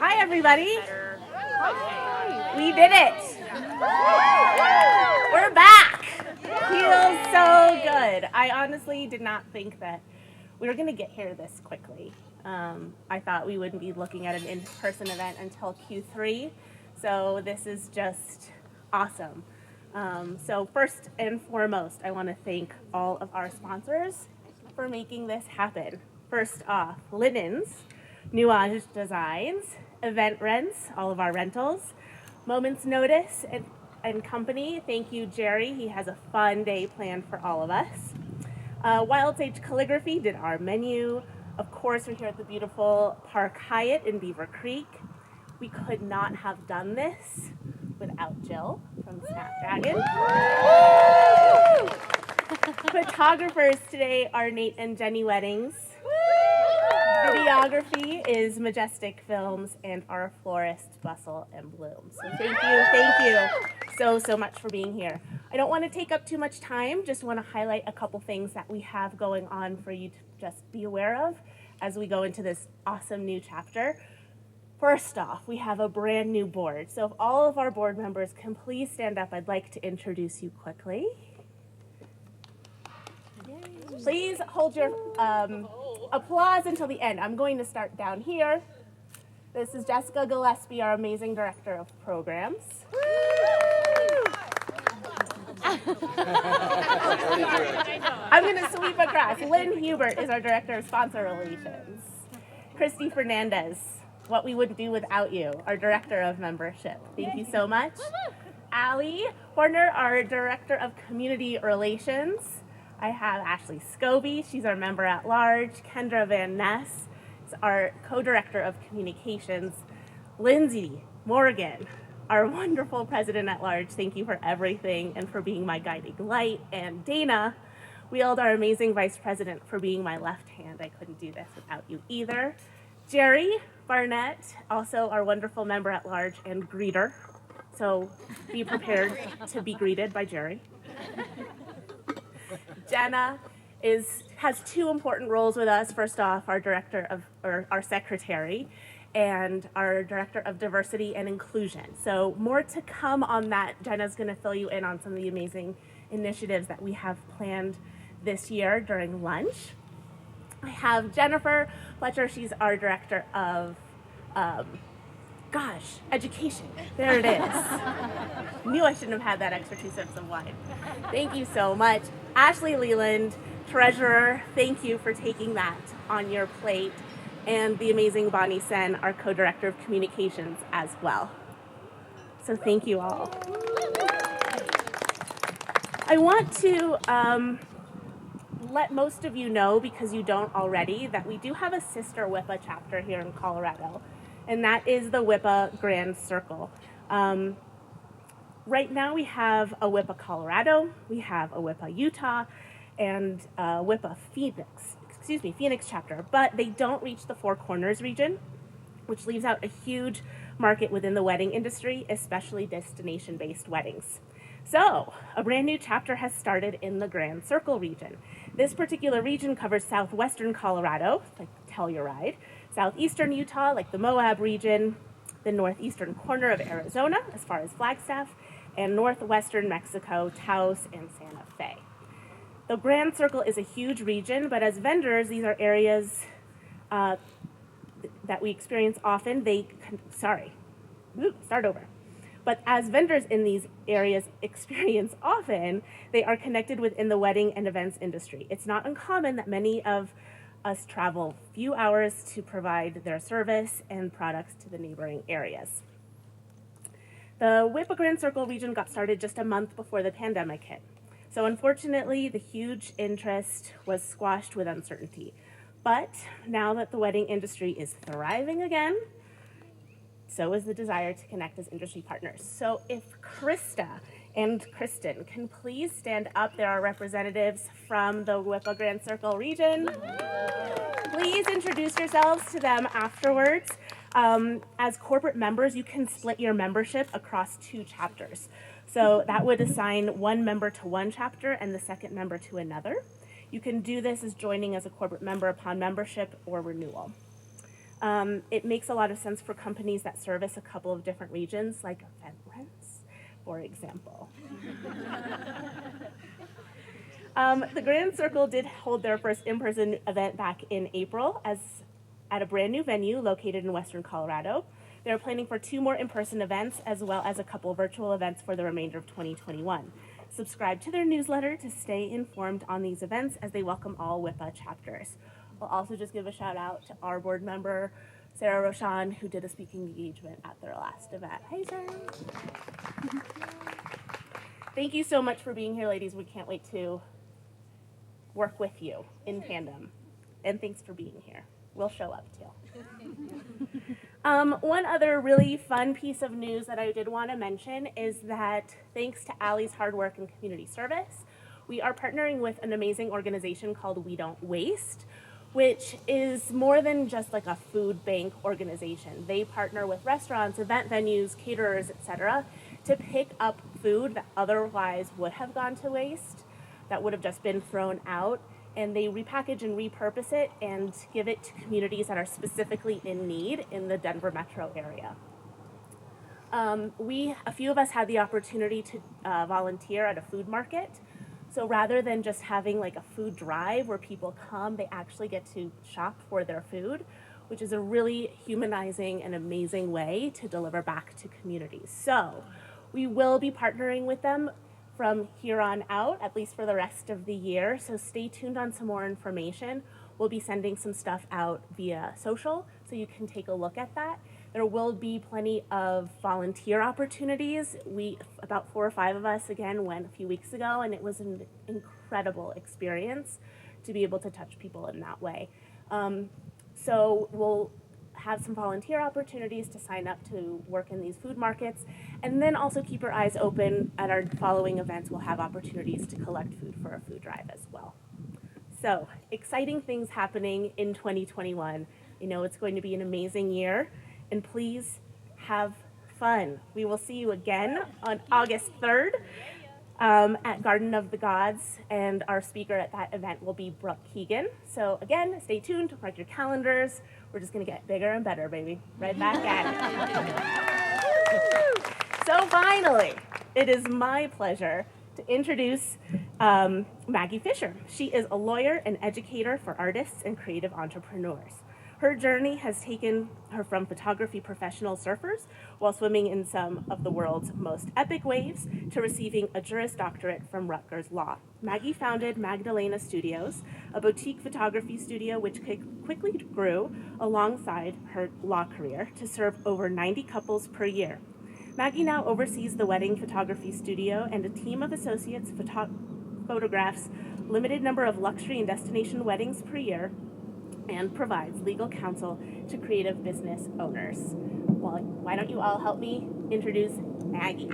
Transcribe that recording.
Hi, everybody. We did it. We're back. Feels so good. I honestly did not think that we were going to get here this quickly. I thought we wouldn't be looking at an in-person event until Q3, so this is just awesome. So first and foremost, I want to thank all of our sponsors for making this happen. First off, Linens, Nuage Designs, Event Rents, all of our rentals, Moments Notice and Company. Thank you, Jerry. He has a fun day planned for all of us. Wild Sage Calligraphy did our menu. Of course, we're here at the beautiful Park Hyatt in Beaver Creek. We could not have done this without Jill from Snapdragon. Photographers today are Nate and Jenny Weddings. Videography is Majestic Films, and our florist, Bustle and Bloom. So thank you so much for being here. I don't want to take up too much time, just want to highlight a couple things that we have going on for you to just be aware of as we go into this awesome new chapter. First off, we have a brand new board. So if all of our board members can please stand up, I'd like to introduce you quickly. Please hold your applause until the end. I'm going to start down here. This is Jessica Gillespie, our amazing director of programs. I'm going to sweep across. Lynn Hubert is our director of sponsor relations. Christy Fernandez, what we wouldn't do without you, our director of membership. Thank you so much. Allie Horner, our director of community relations. I have Ashley Scobie, she's our member at large. Kendra Van Ness is our co-director of communications. Lindsay Morgan, our wonderful president at large. Thank you for everything and for being my guiding light. And Dana Wield, our amazing vice president, for being my left hand. I couldn't do this without you either. Jerry Barnett, also our wonderful member at large and greeter. So be prepared to be greeted by Jerry. Jenna has two important roles with us. First off, our secretary and our director of diversity and inclusion. So more to come on that. Jenna's going to fill you in on some of the amazing initiatives that we have planned this year during lunch. I have Jennifer Fletcher. She's our director of education. There it is. Knew I shouldn't have had that extra 2 sips of wine. Thank you so much. Ashley Leland, treasurer, thank you for taking that on your plate. And the amazing Bonnie Sen, our co-director of communications as well. So thank you all. I want to let most of you know, because you don't already, that we do have a sister WIPA chapter here in Colorado. And that is the WIPA Grand Circle. Right now we have a WIPA Colorado, we have a WIPA Utah, and a WIPA Phoenix chapter, but they don't reach the Four Corners region, which leaves out a huge market within the wedding industry, especially destination-based weddings. So, a brand new chapter has started in the Grand Circle region. This particular region covers southwestern Colorado, like Telluride, southeastern Utah, like the Moab region, the northeastern corner of Arizona, as far as Flagstaff, and northwestern Mexico, Taos, and Santa Fe. The Grand Circle is a huge region, but as vendors, these are areas that we experience often. But as vendors in these areas experience often, they are connected within the wedding and events industry. It's not uncommon that many of us travel few hours to provide their service and products to the neighboring areas. The WIPA Grand Circle region got started just a month before the pandemic hit. So unfortunately, the huge interest was squashed with uncertainty. But now that the wedding industry is thriving again, so is the desire to connect as industry partners. So if Krista and Kristen can please stand up. There are representatives from the WIPA Grand Circle region. Please introduce yourselves to them afterwards. As corporate members, you can split your membership across 2 chapters. So that would assign one member to one chapter and the second member to another. You can do this as joining as a corporate member upon membership or renewal. It makes a lot of sense for companies that service a couple of different regions, like event rents, for example. The Grand Circle did hold their first in-person event back in April at a brand new venue located in Western Colorado. They're planning for 2 more in-person events as well as a couple virtual events for the remainder of 2021. Subscribe to their newsletter to stay informed on these events as they welcome all WIPA chapters. We'll also just give a shout out to our board member, Sarah Roshan, who did a speaking engagement at their last event. Hey, Sarah. Thank you so much for being here, ladies. We can't wait to work with you in tandem. And thanks for being here. We'll show up too. One other really fun piece of news that I did want to mention is that thanks to Allie's hard work and community service, we are partnering with an amazing organization called We Don't Waste, which is more than just like a food bank organization. They partner with restaurants, event venues, caterers, etc., to pick up food that otherwise would have gone to waste, that would have just been thrown out, and they repackage and repurpose it and give it to communities that are specifically in need in the Denver metro area. A few of us had the opportunity to volunteer at a food market. So rather than just having like a food drive where people come, they actually get to shop for their food, which is a really humanizing and amazing way to deliver back to communities. So we will be partnering with them from here on out, at least for the rest of the year. So stay tuned on some more information. We'll be sending some stuff out via social, so you can take a look at that. There will be plenty of volunteer opportunities. About 4 or 5 of us, again, went a few weeks ago, and it was an incredible experience to be able to touch people in that way. So we'll have some volunteer opportunities to sign up to work in these food markets, and then also keep your eyes open at our following events. We'll have opportunities to collect food for a food drive as well. So exciting things happening in 2021. You know it's going to be an amazing year, and please have fun. We will see you again on August 3rd at Garden of the Gods, and our speaker at that event will be Brooke Keegan. So again, stay tuned, mark your calendars. We're just gonna get bigger and better, baby. Right back at it. So finally, it is my pleasure to introduce Maggie Fisher. She is a lawyer and educator for artists and creative entrepreneurs. Her journey has taken her from photography professional surfers while swimming in some of the world's most epic waves to receiving a Juris Doctorate from Rutgers Law. Maggie founded Magdalena Studios, a boutique photography studio which quickly grew alongside her law career to serve over 90 couples per year. Maggie now oversees the wedding photography studio, and a team of associates photographs limited number of luxury and destination weddings per year, and provides legal counsel to creative business owners. Well, why don't you all help me introduce Maggie?